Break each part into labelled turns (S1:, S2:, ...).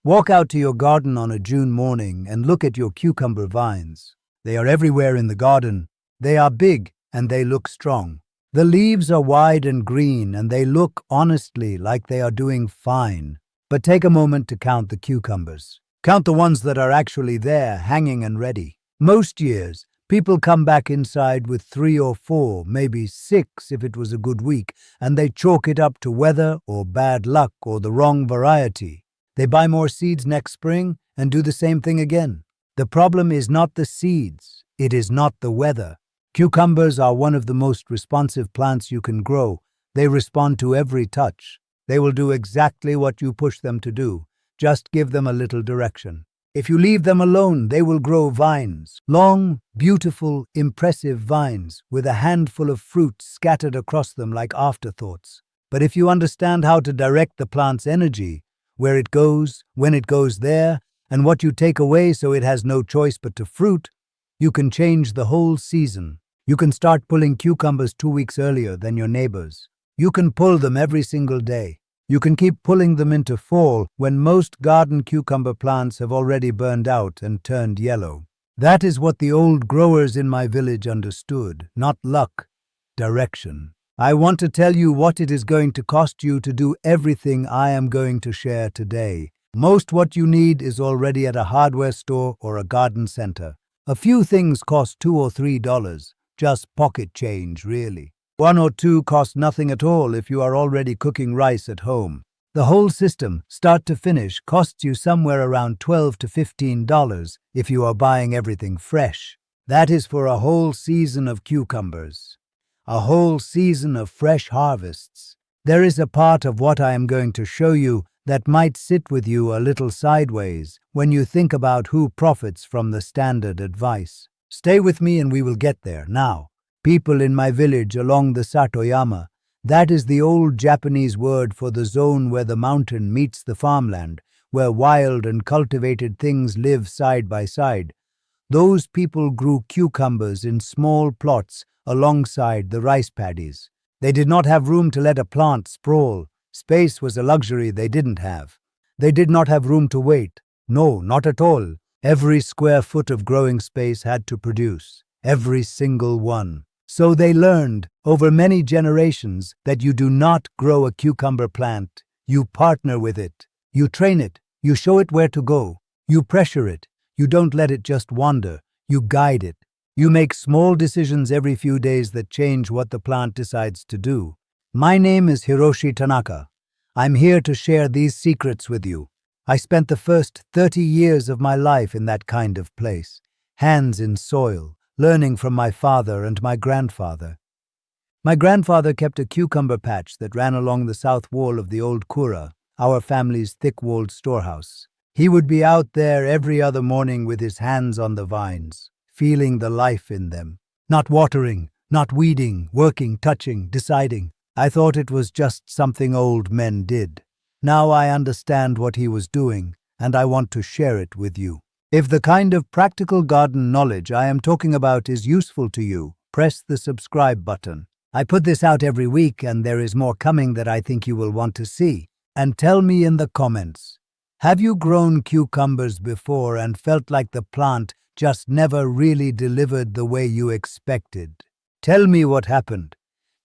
S1: Walk out to your garden on a June morning and look at your cucumber vines. They are everywhere in the garden. They are big and they look strong. The leaves are wide and green and they look, honestly, like they are doing fine. But take a moment to count the cucumbers. Count the ones that are actually there, hanging and ready. Most years, people come back inside with 3 or 4, maybe 6 if it was a good week, and they chalk it up to weather or bad luck or the wrong variety. They buy more seeds next spring and do the same thing again. The problem is not the seeds, it is not the weather. Cucumbers are one of the most responsive plants you can grow. They respond to every touch. They will do exactly what you push them to do. Just give them a little direction. If you leave them alone, they will grow vines. Long, beautiful, impressive vines with a handful of fruit scattered across them like afterthoughts. But if you understand how to direct the plant's energy, where it goes, when it goes there, and what you take away so it has no choice but to fruit, you can change the whole season. You can start pulling cucumbers 2 weeks earlier than your neighbors. You can pull them every single day. You can keep pulling them into fall when most garden cucumber plants have already burned out and turned yellow. That is what the old growers in my village understood, not luck, direction. I want to tell you what it is going to cost you to do everything I am going to share today. Most what you need is already at a hardware store or a garden center. A few things cost $2 or $3, just pocket change, really. 1 or 2 cost nothing at all if you are already cooking rice at home. The whole system, start to finish, costs you somewhere around $12 to $15 if you are buying everything fresh. That is for a whole season of cucumbers. A whole season of fresh harvests. There is a part of what I am going to show you that might sit with you a little sideways when you think about who profits from the standard advice. Stay with me and we will get there. Now, people in my village along the Satoyama, that is the old Japanese word for the zone where the mountain meets the farmland, where wild and cultivated things live side by side. Those people grew cucumbers in small plots alongside the rice paddies. They did not have room to let a plant sprawl. Space was a luxury they didn't have. They did not have room to wait. No, not at all. Every square foot of growing space had to produce. Every single one. So they learned, over many generations, that you do not grow a cucumber plant. You partner with it. You train it. You show it where to go. You pressure it. You don't let it just wander. You guide it. You make small decisions every few days that change what the plant decides to do. My name is Hiroshi Tanaka. I'm here to share these secrets with you. I spent the first 30 years of my life in that kind of place, hands in soil, learning from my father and my grandfather. My grandfather kept a cucumber patch that ran along the south wall of the old kura, our family's thick-walled storehouse. He would be out there every other morning with his hands on the vines, feeling the life in them. Not watering, not weeding, working, touching, deciding. I thought it was just something old men did. Now I understand what he was doing, and I want to share it with you. If the kind of practical garden knowledge I am talking about is useful to you, press the subscribe button. I put this out every week, and there is more coming that I think you will want to see. And tell me in the comments, have you grown cucumbers before and felt like the plant just never really delivered the way you expected? Tell me what happened.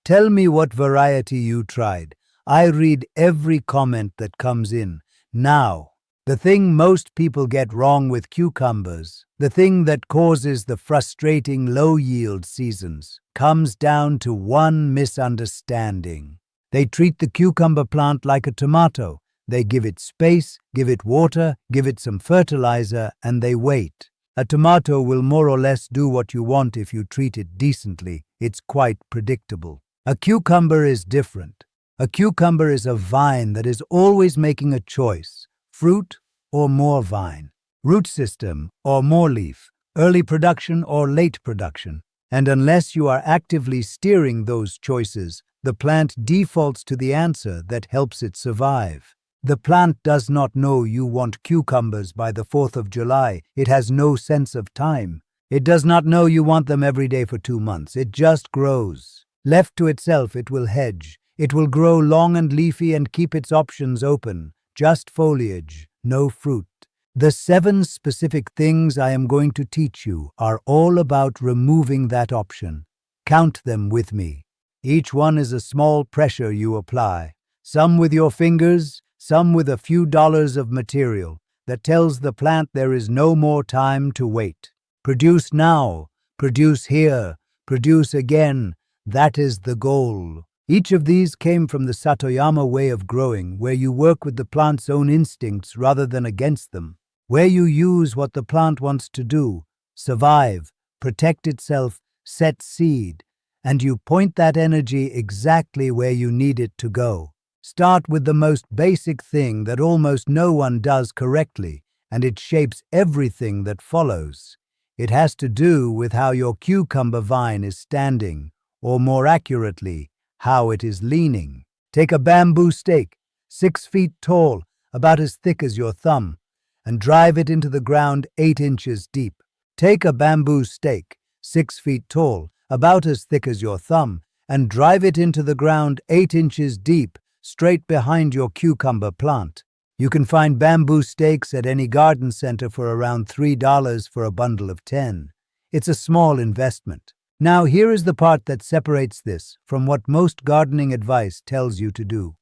S1: Tell me what variety you tried. I read every comment that comes in. Now, the thing most people get wrong with cucumbers, the thing that causes the frustrating low-yield seasons, comes down to one misunderstanding. They treat the cucumber plant like a tomato. They give it space, give it water, give it some fertilizer, and they wait. A tomato will more or less do what you want if you treat it decently. It's quite predictable. A cucumber is different. A cucumber is a vine that is always making a choice. Fruit or more vine. Root system or more leaf. Early production or late production. And unless you are actively steering those choices, the plant defaults to the answer that helps it survive. The plant does not know you want cucumbers by the 4th of July. It has no sense of time. It does not know you want them every day for 2 months. It just grows. Left to itself, it will hedge. It will grow long and leafy and keep its options open. Just foliage, no fruit. The 7 specific things I am going to teach you are all about removing that option. Count them with me. Each one is a small pressure you apply, some with your fingers, some with a few dollars of material that tells the plant there is no more time to wait. Produce now, produce here, produce again. That is the goal. Each of these came from the Satoyama way of growing, where you work with the plant's own instincts rather than against them, where you use what the plant wants to do, survive, protect itself, set seed, and you point that energy exactly where you need it to go. Start with the most basic thing that almost no one does correctly, and it shapes everything that follows. It has to do with how your cucumber vine is standing, or more accurately, how it is leaning. Take a bamboo stake, 6 feet tall, about as thick as your thumb, and drive it into the ground 8 inches deep. Take a bamboo stake, 6 feet tall, about as thick as your thumb, and drive it into the ground 8 inches deep, straight behind your cucumber plant. You can find bamboo stakes at any garden center for around $3 for a bundle of 10. It's a small investment. Now here is the part that separates this from what most gardening advice tells you to do.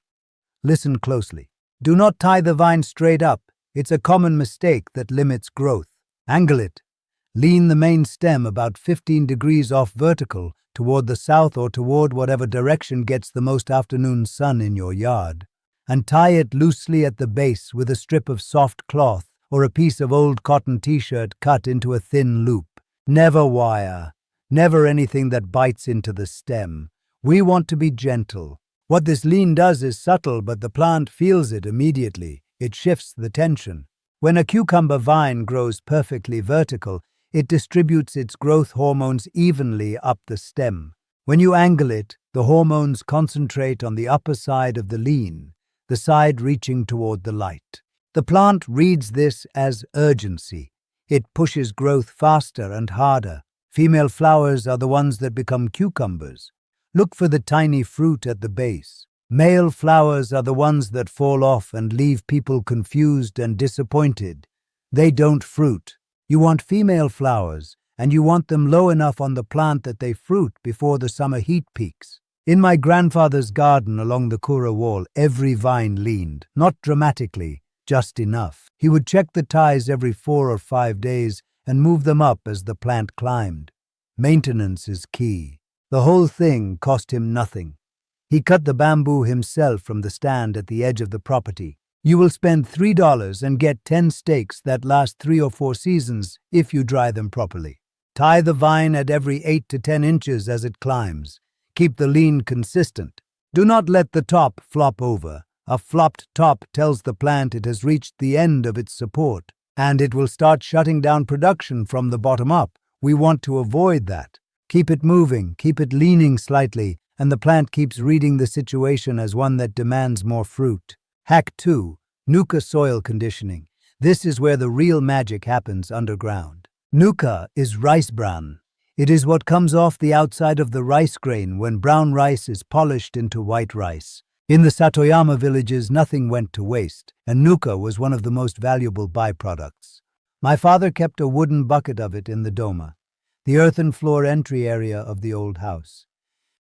S1: Listen closely. Do not tie the vine straight up. It's a common mistake that limits growth. Angle it. Lean the main stem about 15 degrees off vertical toward the south or toward whatever direction gets the most afternoon sun in your yard, and tie it loosely at the base with a strip of soft cloth or a piece of old cotton t-shirt cut into a thin loop. Never wire, never anything that bites into the stem. We want to be gentle. What this lean does is subtle, but the plant feels it immediately. It shifts the tension. When a cucumber vine grows perfectly vertical, it distributes its growth hormones evenly up the stem. When you angle it, the hormones concentrate on the upper side of the lean, the side reaching toward the light. The plant reads this as urgency. It pushes growth faster and harder. Female flowers are the ones that become cucumbers. Look for the tiny fruit at the base. Male flowers are the ones that fall off and leave people confused and disappointed. They don't fruit. You want female flowers, and you want them low enough on the plant that they fruit before the summer heat peaks. In my grandfather's garden along the Kura wall, every vine leaned, not dramatically, just enough. He would check the ties every 4 or 5 days and move them up as the plant climbed. Maintenance is key. The whole thing cost him nothing. He cut the bamboo himself from the stand at the edge of the property. You will spend $3 and get 10 stakes that last 3 or 4 seasons if you dry them properly. Tie the vine at every 8 to 10 inches as it climbs. Keep the lean consistent. Do not let the top flop over. A flopped top tells the plant it has reached the end of its support, and it will start shutting down production from the bottom up. We want to avoid that. Keep it moving, keep it leaning slightly, and the plant keeps reading the situation as one that demands more fruit. Hack 2. Nuka soil conditioning. This is where the real magic happens underground. Nuka is rice bran. It is what comes off the outside of the rice grain when brown rice is polished into white rice. In the Satoyama villages, nothing went to waste, and Nuka was one of the most valuable byproducts. My father kept a wooden bucket of it in the doma, the earthen floor entry area of the old house.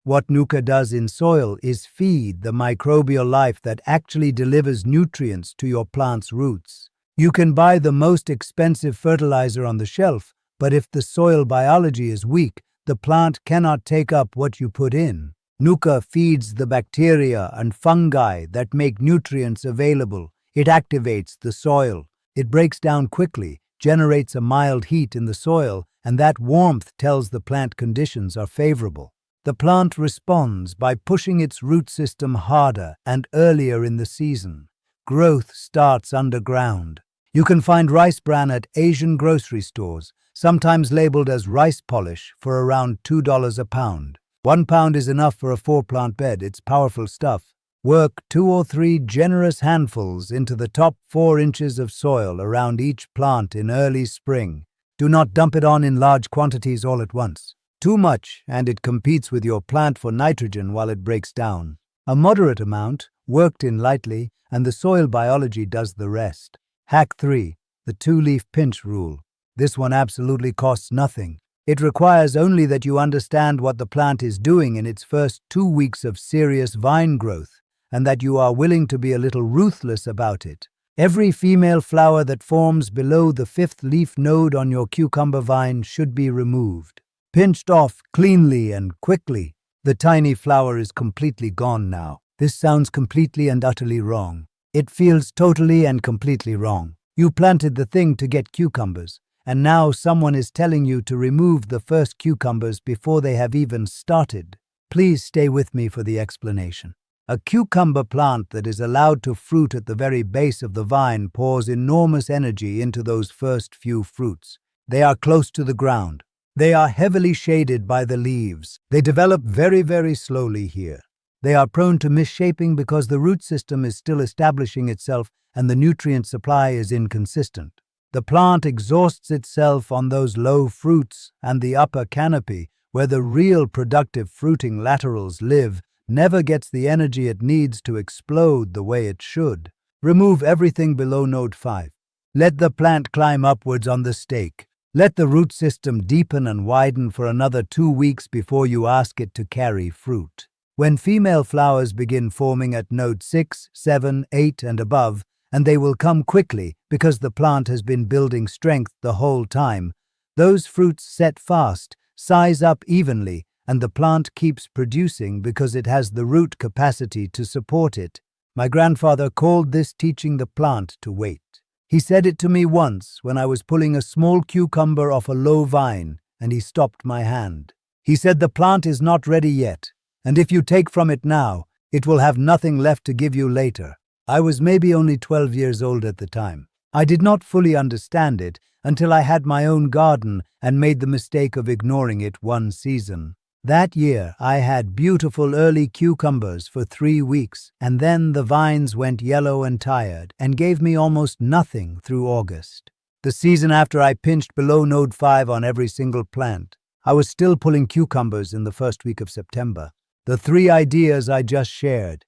S1: What Nuka does in soil is feed the microbial life that actually delivers nutrients to your plant's roots. You can buy the most expensive fertilizer on the shelf, but if the soil biology is weak, the plant cannot take up what you put in. Nuka feeds the bacteria and fungi that make nutrients available. It activates the soil. It breaks down quickly, generates a mild heat in the soil, and that warmth tells the plant conditions are favorable. The plant responds by pushing its root system harder and earlier in the season. Growth starts underground. You can find rice bran at Asian grocery stores, sometimes labeled as rice polish, for around $2 a pound. 1 pound is enough for a 4-plant bed. It's powerful stuff. Work 2 or 3 generous handfuls into the top 4 inches of soil around each plant in early spring. Do not dump it on in large quantities all at once. Too much, and it competes with your plant for nitrogen while it breaks down. A moderate amount, worked in lightly, and the soil biology does the rest. Hack 3. The two-leaf pinch rule. This one absolutely costs nothing. It requires only that you understand what the plant is doing in its first 2 weeks of serious vine growth, and that you are willing to be a little ruthless about it. Every female flower that forms below the 5th leaf node on your cucumber vine should be removed. Pinched off cleanly and quickly. The tiny flower is completely gone now. This sounds completely and utterly wrong. It feels totally and completely wrong. You planted the thing to get cucumbers, and now someone is telling you to remove the first cucumbers before they have even started. Please stay with me for the explanation. A cucumber plant that is allowed to fruit at the very base of the vine pours enormous energy into those first few fruits. They are close to the ground. They are heavily shaded by the leaves. They develop very, very slowly here. They are prone to misshaping because the root system is still establishing itself and the nutrient supply is inconsistent. The plant exhausts itself on those low fruits, and the upper canopy, where the real productive fruiting laterals live, never gets the energy it needs to explode the way it should. Remove everything below node 5. Let the plant climb upwards on the stake. Let the root system deepen and widen for another 2 weeks before you ask it to carry fruit. When female flowers begin forming at node 6, 7, 8, and above, and they will come quickly because the plant has been building strength the whole time, those fruits set fast, size up evenly, and the plant keeps producing because it has the root capacity to support it. My grandfather called this teaching the plant to wait. He said it to me once when I was pulling a small cucumber off a low vine, and he stopped my hand. He said the plant is not ready yet, and if you take from it now, it will have nothing left to give you later. I was maybe only 12 years old at the time. I did not fully understand it until I had my own garden and made the mistake of ignoring it one season. That year, I had beautiful early cucumbers for 3 weeks, and then the vines went yellow and tired and gave me almost nothing through August. The season after I pinched below node 5 on every single plant, I was still pulling cucumbers in the first week of September. The 3 ideas I just shared,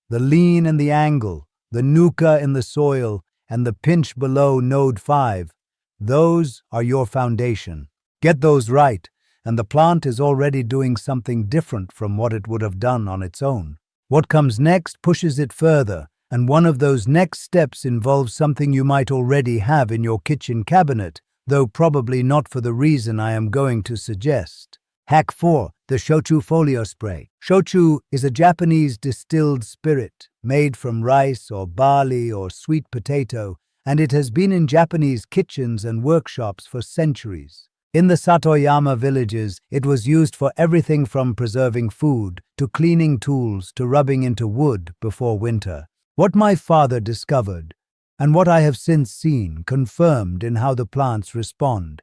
S1: the lean and the angle, the Nuka in the soil, and the pinch below node 5, those are your foundation. Get those right, and the plant is already doing something different from what it would have done on its own. What comes next pushes it further, and one of those next steps involves something you might already have in your kitchen cabinet, though probably not for the reason I am going to suggest. Hack 4. The Shochu Folio Spray. Shochu is a Japanese distilled spirit made from rice or barley or sweet potato, and it has been in Japanese kitchens and workshops for centuries. In the Satoyama villages, it was used for everything from preserving food to cleaning tools to rubbing into wood before winter. What my father discovered, and what I have since seen confirmed in how the plants respond,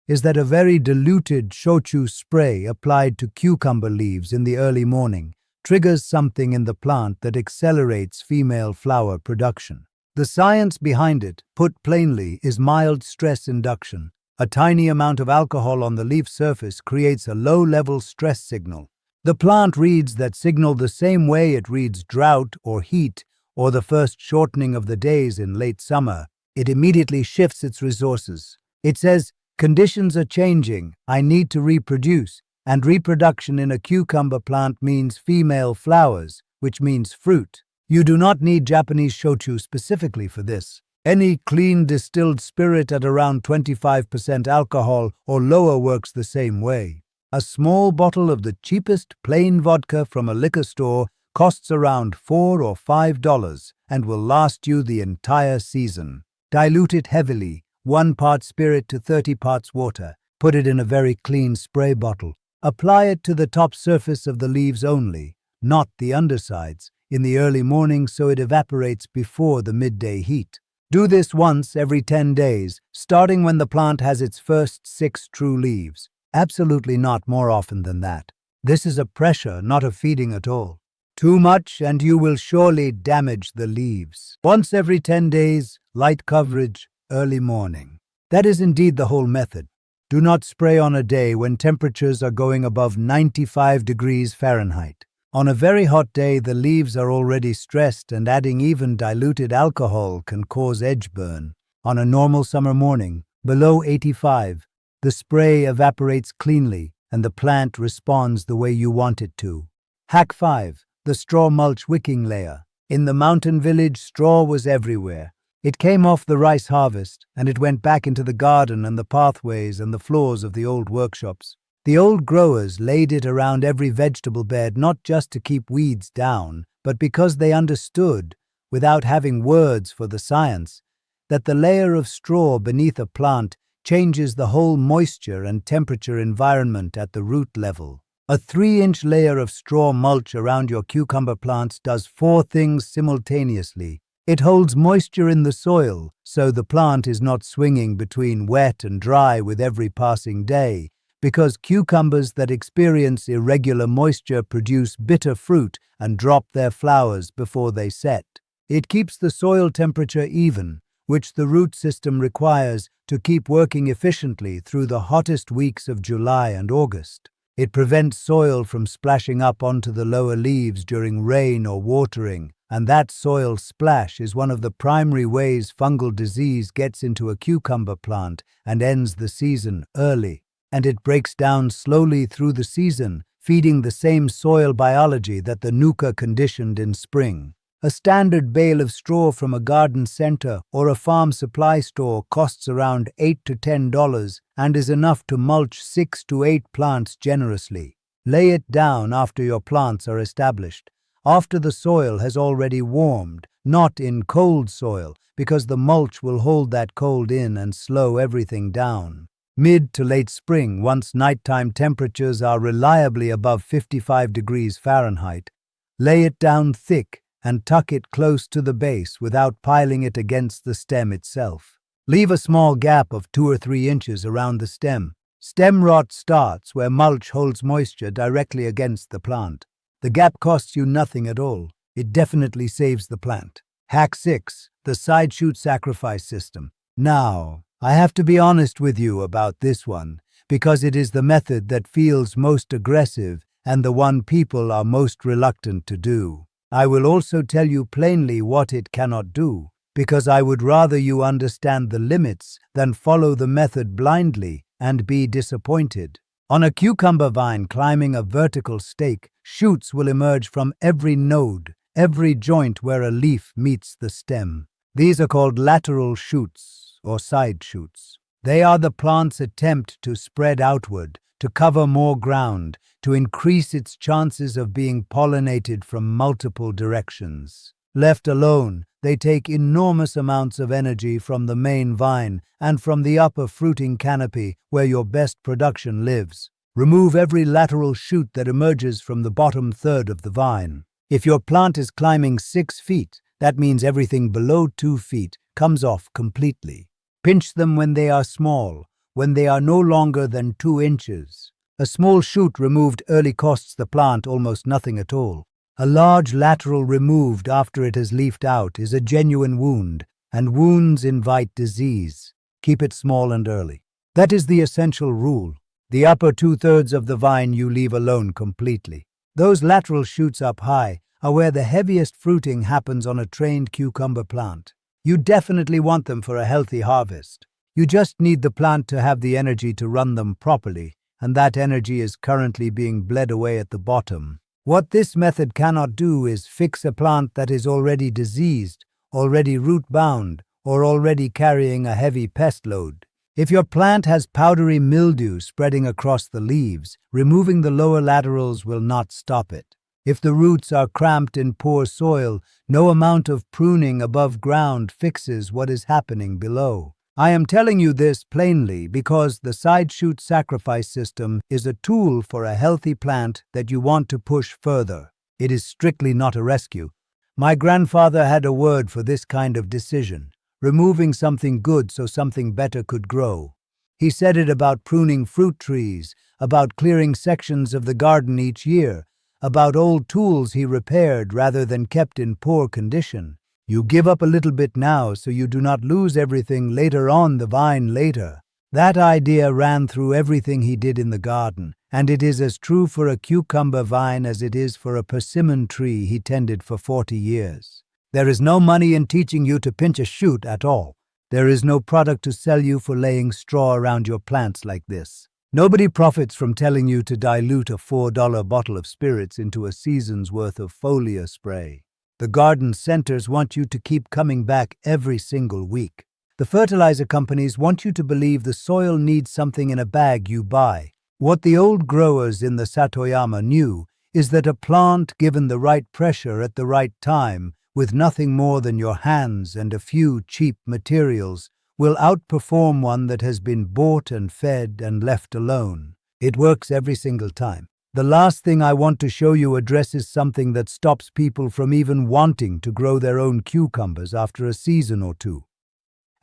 S1: is that a very diluted shochu spray applied to cucumber leaves in the early morning triggers something in the plant that accelerates female flower production. The science behind it, put plainly, is mild stress induction. A tiny amount of alcohol on the leaf surface creates a low-level stress signal. The plant reads that signal the same way it reads drought or heat or the first shortening of the days in late summer. It immediately shifts its resources. It says, "Conditions are changing, I need to reproduce," and reproduction in a cucumber plant means female flowers, which means fruit. You do not need Japanese shochu specifically for this. Any clean distilled spirit at around 25% alcohol or lower works the same way. A small bottle of the cheapest plain vodka from a liquor store costs around $4 or $5 and will last you the entire season. Dilute it heavily, 1 part spirit to 30 parts water. Put it in a very clean spray bottle. Apply it to the top surface of the leaves only, not the undersides, in the early morning so it evaporates before the midday heat. Do this once every 10 days, starting when the plant has its first 6 true leaves. Absolutely not more often than that. This is a pressure, not a feeding at all. Too much and you will surely damage the leaves. Once every 10 days, light coverage, early morning. That is indeed the whole method. Do not spray on a day when temperatures are going above 95 degrees Fahrenheit. On a very hot day, the leaves are already stressed, and adding even diluted alcohol can cause edge burn. On a normal summer morning, below 85, the spray evaporates cleanly and the plant responds the way you want it to. Hack 5. The straw mulch wicking layer. In the mountain village, straw was everywhere. It came off the rice harvest, and it went back into the garden and the pathways and the floors of the old workshops. The old growers laid it around every vegetable bed, not just to keep weeds down, but because they understood, without having words for the science, that the layer of straw beneath a plant changes the whole moisture and temperature environment at the root level. A 3-inch layer of straw mulch around your cucumber plants does 4 things simultaneously. It holds moisture in the soil, so the plant is not swinging between wet and dry with every passing day, because cucumbers that experience irregular moisture produce bitter fruit and drop their flowers before they set. It keeps the soil temperature even, which the root system requires to keep working efficiently through the hottest weeks of July and August. It prevents soil from splashing up onto the lower leaves during rain or watering, and that soil splash is one of the primary ways fungal disease gets into a cucumber plant and ends the season early. And it breaks down slowly through the season, feeding the same soil biology that the Nuka conditioned in spring. A standard bale of straw from a garden center or a farm supply store costs around $8 to $10 and is enough to mulch 6 to 8 plants generously. Lay it down after your plants are established, after the soil has already warmed, not in cold soil, because the mulch will hold that cold in and slow everything down. Mid to late spring, once nighttime temperatures are reliably above 55 degrees Fahrenheit, lay it down thick and tuck it close to the base without piling it against the stem itself. Leave a small gap of 2 or 3 inches around the stem. Stem rot starts where mulch holds moisture directly against the plant. The gap costs you nothing at all. It definitely saves the plant. Hack 6. The side shoot sacrifice system. Now, I have to be honest with you about this one, because it is the method that feels most aggressive and the one people are most reluctant to do. I will also tell you plainly what it cannot do, because I would rather you understand the limits than follow the method blindly and be disappointed. On a cucumber vine climbing a vertical stake, shoots will emerge from every node, every joint where a leaf meets the stem. These are called lateral shoots, or side shoots. They are the plant's attempt to spread outward, to cover more ground, to increase its chances of being pollinated from multiple directions. Left alone, they take enormous amounts of energy from the main vine and from the upper fruiting canopy where your best production lives. Remove every lateral shoot that emerges from the bottom third of the vine. If your plant is climbing 6 feet, that means everything below 2 feet comes off completely. Pinch them when they are small, when they are no longer than 2 inches. A small shoot removed early costs the plant almost nothing at all. A large lateral removed after it has leafed out is a genuine wound, and wounds invite disease. Keep it small and early. That is the essential rule. The upper 2/3 of the vine you leave alone completely. Those lateral shoots up high are where the heaviest fruiting happens on a trained cucumber plant. You definitely want them for a healthy harvest. You just need the plant to have the energy to run them properly, and that energy is currently being bled away at the bottom. What this method cannot do is fix a plant that is already diseased, already root-bound, or already carrying a heavy pest load. If your plant has powdery mildew spreading across the leaves, removing the lower laterals will not stop it. If the roots are cramped in poor soil, no amount of pruning above ground fixes what is happening below. I am telling you this plainly because the side shoot sacrifice system is a tool for a healthy plant that you want to push further. It is strictly not a rescue. My grandfather had a word for this kind of decision, removing something good so something better could grow. He said it about pruning fruit trees, about clearing sections of the garden each year, about old tools he repaired rather than kept in poor condition. You give up a little bit now so you do not lose everything later on the vine later. That idea ran through everything he did in the garden, and it is as true for a cucumber vine as it is for a persimmon tree he tended for 40 years. There is no money in teaching you to pinch a shoot at all. There is no product to sell you for laying straw around your plants like this. Nobody profits from telling you to dilute a $4 bottle of spirits into a season's worth of foliar spray. The garden centers want you to keep coming back every single week. The fertilizer companies want you to believe the soil needs something in a bag you buy. What the old growers in the Satoyama knew is that a plant given the right pressure at the right time, with nothing more than your hands and a few cheap materials, will outperform one that has been bought and fed and left alone. It works every single time. The last thing I want to show you addresses something that stops people from even wanting to grow their own cucumbers after a season or two.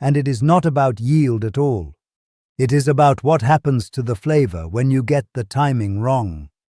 S1: And it is not about yield at all. It is about what happens to the flavor when you get the timing wrong.